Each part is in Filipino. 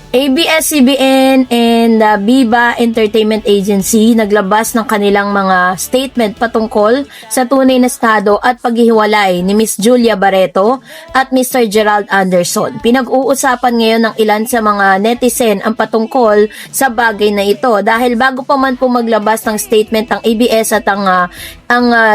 ABS-CBN and Viva Entertainment Agency naglabas ng kanilang mga statement patungkol sa tunay na estado at paghihiwalay ni Miss Julia Barreto at Mr. Gerald Anderson. Pinag-uusapan ngayon ng ilan sa mga netizen ang patungkol sa bagay na ito dahil bago pa man po maglabas ng statement ang ABS at ang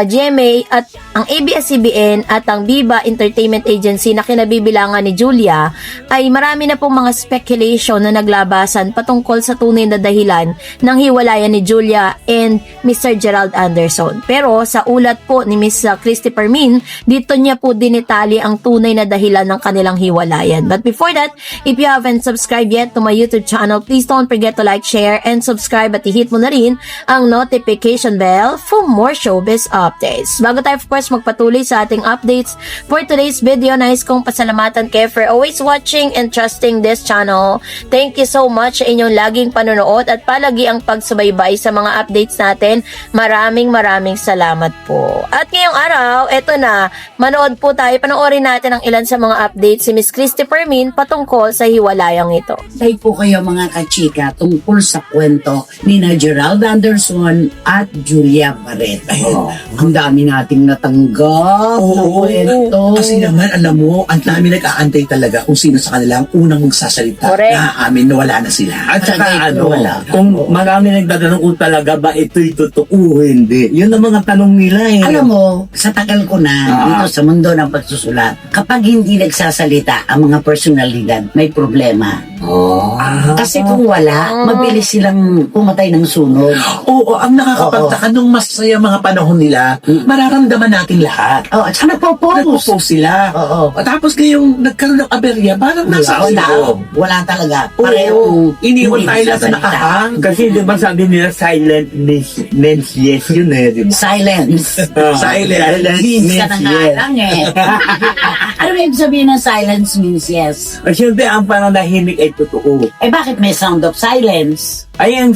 GMA at ang ABS-CBN at ang Viva Entertainment Agency na kinabibilangan ni Julia ay marami na pong mga speculation na naglabasan patungkol sa tunay na dahilan ng hiwalayan ni Julia and Mr. Gerald Anderson. Pero sa ulat po ni Miss Christy Permin, dito niya po dinitali ang tunay na dahilan ng kanilang hiwalayan. But before that, if you haven't subscribed yet to my YouTube channel, please don't forget to like, share, and subscribe at i-hit mo na rin ang notification bell for more showbiz updates. Bago tayo of course magpatuloy sa ating updates for today's video, nais kong pasalamatan kayo for always watching and trusting this channel. Thank you so much sa inyong laging panonood at palagi ang pagsubaybay sa mga updates natin. Maraming salamat po. At ngayong araw, eto na, panoorin natin ang ilan sa mga updates si Miss Christy Permin patungkol sa hiwalayang ito. Tay po kayo mga kachika tungkol sa kwento ni na Gerald Anderson at Julia Barreto. Ang dami nating natanggap na kwento. Kasi naman, alam mo, ang dami nag-aantay talaga kung sino sa kanila ang unang magsasalita. Correct. Naaamin na wala na sila. At saka wala. kung marami nagtatanong kung talaga ba ito'y totoo o hindi. Yun ang mga tanong nila eh. Alam mo, sa tagal ko na dito sa mundo ng pagsusulat, kapag hindi nagsasalita ang mga personalidad, may problema. Kasi kung wala, mabilis silang pumatay ng sunog. Oo, ang nakakapagtaka nung masaya mga panahon nila, mararamdaman natin lahat. At saka nagpo-post. Nagpo-post sila. Tapos ngayong nagkaroon ng aberya, parang nasa Wala talaga. Oo, Parehong iniwan hindi tayo lang sa nagsasalita. nakahang. Kasi di ba sabi nila silent means yes yun eh. Di ba? Silence. Silent Means means ka na nga yes. lang eh. Ano ba ibig sabihin ng silence means yes? At syempre ang pananahimik ay totoo. Eh bakit may sound of silence? Ay, ang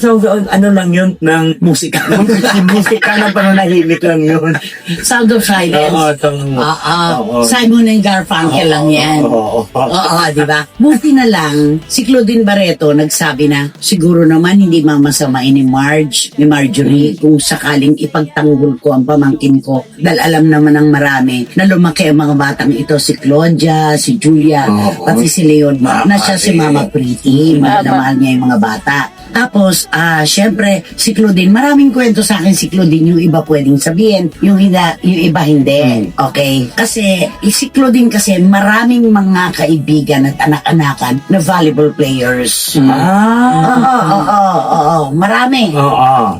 ano lang yun ng Musika. musika ng pananahimik lang yun. Sound of silence. Oo. Simon and Garfunkel lang yan. Oo. Di ba? Buti na lang, si Claudine Barreto nagsabi na, siguro naman hindi mamasamain ni Marjorie, kung sakaling ipagtanggol ko ang pamangkin ko. Dahil alam naman ng marami na lumaki ang mga batang ito, si Claudia, si Julia, pati si Leon, na siya si Mama Pretty, mahal na mahal niya yung mga bata. Tapos, syempre, si Claudine, maraming kwento sa akin si Claudine, yung iba pwedeng sabihin, yung iba hindi. Okay? Kasi, si Claudine kasi, maraming mga kaibigan at anak-anakan na volleyball players. Oo. Marami.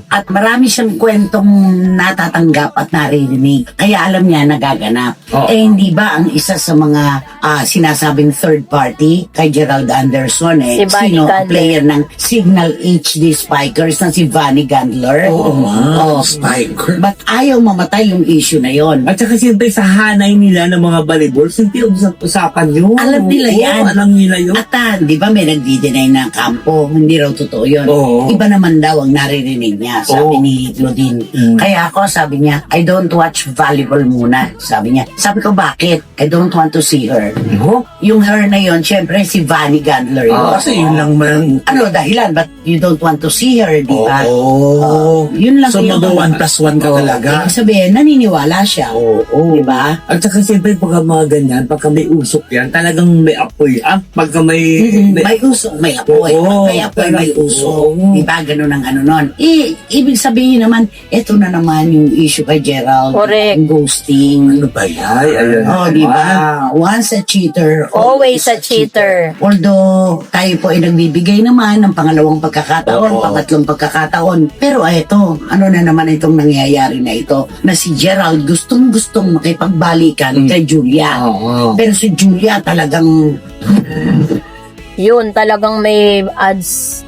At marami siyang kwentong natatanggap at naririnig. Kaya alam niya nagaganap. Eh, hindi ba ang isa sa mga sinasabing third party kay Gerald Anderson Si Vanny sino? Gandler. Player ng Signal HD Spikers na si Vanny Gandler. Spiker. But ayaw mamatay yung issue na yon. At saka siyempre sa hanay nila ng mga volleyball, hindi usapan yun. Alam nila yan. Alam nila yun. At di ba may nagdi-deny na kampo, hindi raw totoo yun. Oo. Iba naman daw ang naririnig niya, sabi ni Claudine. Kaya ako, sabi niya, I don't watch volleyball muna, sabi niya. Sabi ko, bakit? I don't want to see her. Yung her na yon, syempre si Vanny Gandler yun. Kasi yun lang man. Ano dahilan? But you don't want to see her, di ba? Yun lang So yung mag-1+1 ka talaga. Ibig sabihin, naniniwala siya. Di ba? At saka siyempre pagka mga ganyan, pagka may usok yan, talagang may apoy. Pagka may May usok, may apoy. Oo, May apoy, may talaga. usok. Oo. Di ba? Ganun ang ano nun. Ibig sabihin naman, eto na naman yung issue kay Gerald. Correct. Yung ghosting. Ano ba yan? Ay, ayun. Di ba? Once a cheater, Always a cheater. Although, tayo po ay nagbibigay naman ng pangalawang pagkakataon, pangatlong pagkakataon. Pero eto, ano na naman itong nangyayari na ito, na si Gerald gustong-gustong makipagbalikan kay Julia. Pero si Julia talagang Yun, talagang may ads.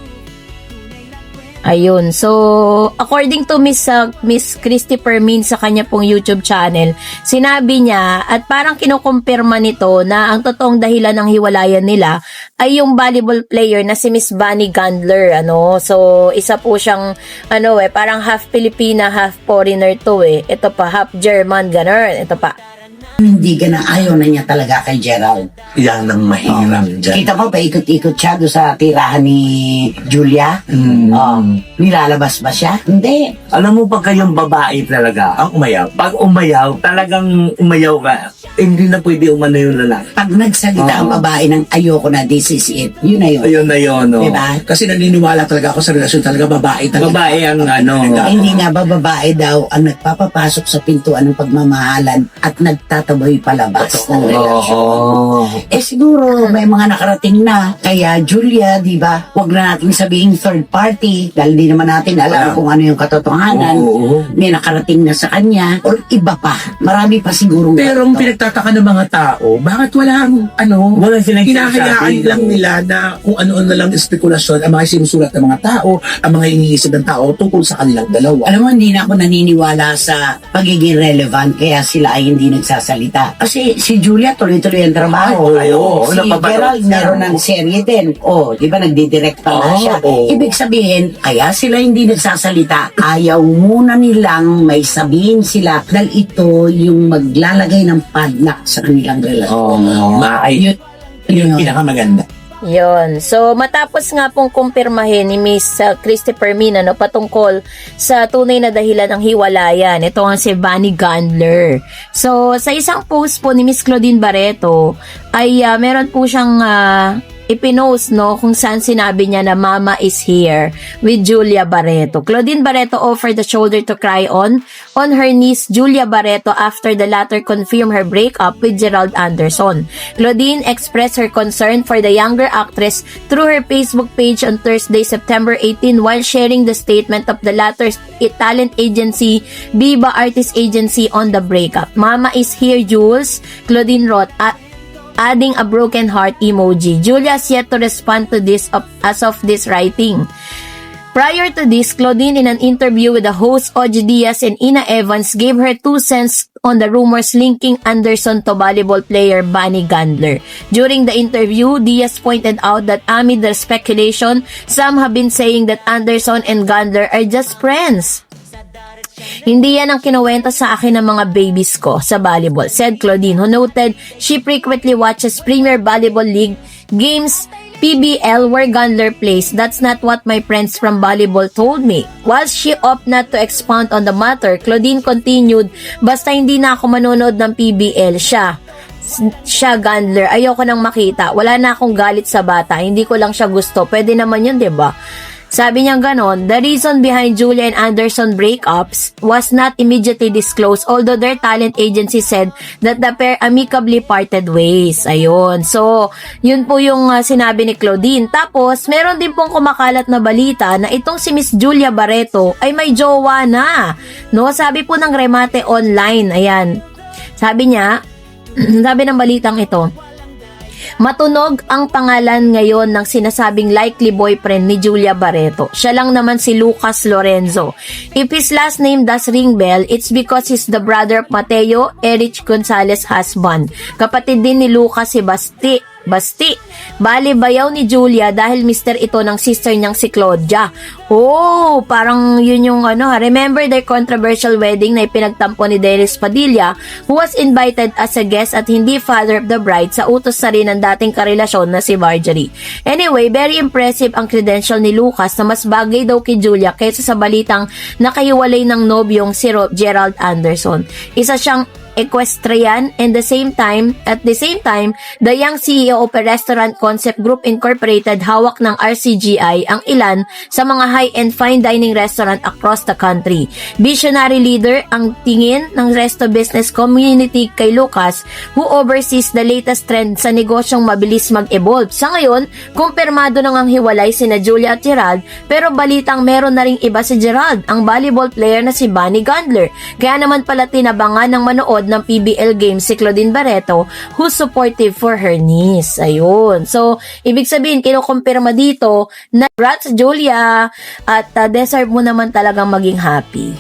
Ayun. So, according to Miss Christy Permin sa kanya pong YouTube channel, sinabi niya at parang kinukumpirma nito na ang totoong dahilan ng hiwalayan nila ay yung volleyball player na si Miss Vanny Gandler, So, isa po siyang parang half Filipina, half foreigner to eh. Ito pa, half German, ganun. Ito pa. Hindi na ayaw na niya talaga kay Gerald. Yan ang mahirap dyan. Kita mo, paikot-ikot siya doon sa tirahan ni Julia. Nilalabas ba siya? Hindi. Alam mo pag kayong babae talaga, Ang umayaw. pag umayaw, talagang umayaw ka, hindi na pwede umano yung lalaki. Pag nagsalita ang babae ng ayoko na, this is it, yun na yun. Ayun na yun, no? Diba? Kasi naniniwala talaga ako sa relasyon talaga babae talaga. Babae ang Hindi nga ba babae daw ang nagpapapasok sa pintuan ng pagmamahalan at nagtataboy palabas ng relasyon? Eh siguro may mga nakarating na. Kaya Julia, di ba, wag na natin sabihin third party dahil di naman natin alam kung ano yung katotohanan. May nakarating na sa kanya or iba pa. Marami pa siguro. Pero ang pinagtataka ng mga tao, bakit walang Wala silang hinahayaan sinasabi. lang nila na kung ano-ano na lang espekulasyon ang mga sinusulat ng mga tao, ang mga iniisip ng tao tungkol sa kanilang dalawa. Alam mo, hindi na ako naniniwala sa pagiging relevant kaya sila ay hindi nagsasalita. Kasi si Julia tuloy-tuloy ang trabaho. Ay, oo, Si napapanood Gerald siya. meron ng serye din. Di ba nagdidirect pa na siya. Ibig sabihin, kaya sila hindi nagsasalita. Ayaw muna nilang may sabihin sila dahil ito yung maglalagay ng padlock sa kanilang relasyon. Yun yung pinakamaganda. Yon. So, matapos nga pong kumpirmahin ni Miss Christopher Mina patungkol sa tunay na dahilan ng hiwalayan. Ito ang si Bunny Gandler. So, sa isang post po ni Miss Claudine Barreto ay meron po siyang ipinost kung saan sinabi niya na Mama is here with Julia Barreto. Claudine Barreto offered the shoulder to cry on her niece Julia Barreto after the latter confirmed her breakup with Gerald Anderson. Claudine expressed her concern for the younger actress through her Facebook page on Thursday, September 18 while sharing the statement of the latter's talent agency, Viva Artist Agency, on the breakup. Mama is here, Jules, Claudine wrote, adding a broken heart emoji. Julia has yet to respond to this as of this writing. Prior to this, Claudine, in an interview with the hosts Oji Diaz and Ina Evans, gave her 2 cents on the rumors linking Anderson to volleyball player Bunny Gandler. During the interview, Diaz pointed out that amid the speculation, some have been saying that Anderson and Gandler are just friends. Hindi yan ang kinuwento sa akin ng mga babies ko sa volleyball, said Claudine, who noted she frequently watches Premier Volleyball League games PBL where Gandler plays. That's not what my friends from volleyball told me. While she opted not to expound on the matter, Claudine continued, basta hindi na ako manonood ng PBL, siya Gandler, ayoko nang makita, wala na akong galit sa bata, hindi ko lang siya gusto, pwede naman yun, diba? Sabi niya ganon, the reason behind Julia and Anderson breakups was not immediately disclosed, although their talent agency said that the pair amicably parted ways. Ayun. So, yun po yung sinabi ni Claudine. Tapos, meron din pong kumakalat na balita na itong si Miss Julia Barreto ay may jowa na. No? Sabi po ng Remate Online, ayan. Sabi niya, sabi ng balitang ito, matunog ang pangalan ngayon ng sinasabing likely boyfriend ni Julia Barreto. Siya lang naman si Lucas Lorenzo. If his last name does ring bell, it's because he's the brother of Mateo Erich Gonzalez husband. Kapatid din ni Lucas si Basti. Bali, bayaw ni Julia dahil mister ito ng sister niyang si Claudia. Oh, parang yun yung remember their controversial wedding na ipinagtampo ni Dennis Padilla, who was invited as a guest at hindi father of the bride sa utos na rin ng dating karelasyon na si Marjorie. Anyway, very impressive ang credential ni Lucas na mas bagay daw kay Julia kaysa sa balitang nakahiwalay ng nobyong si Gerald Anderson. Isa siyang equestrian and at the same time, the young CEO of a restaurant concept group incorporated, hawak ng RCGI ang ilan sa mga high-end fine dining restaurant across the country. Visionary leader ang tingin ng resto business community kay Lucas, who oversees the latest trend sa negosyong mabilis mag-evolve. Sa ngayon, kumpirmado nang ang hiwalay sina Julia at Gerald, pero balitang meron na ring iba si Gerald, ang volleyball player na si Bunny Gandler. Kaya naman pala tinabangan ng manood ng PBL games si Claudine Barreto, who's supportive for her niece. Ayun. So, ibig sabihin, kinukumpirma dito na congrats Julia at deserve mo naman talagang maging happy.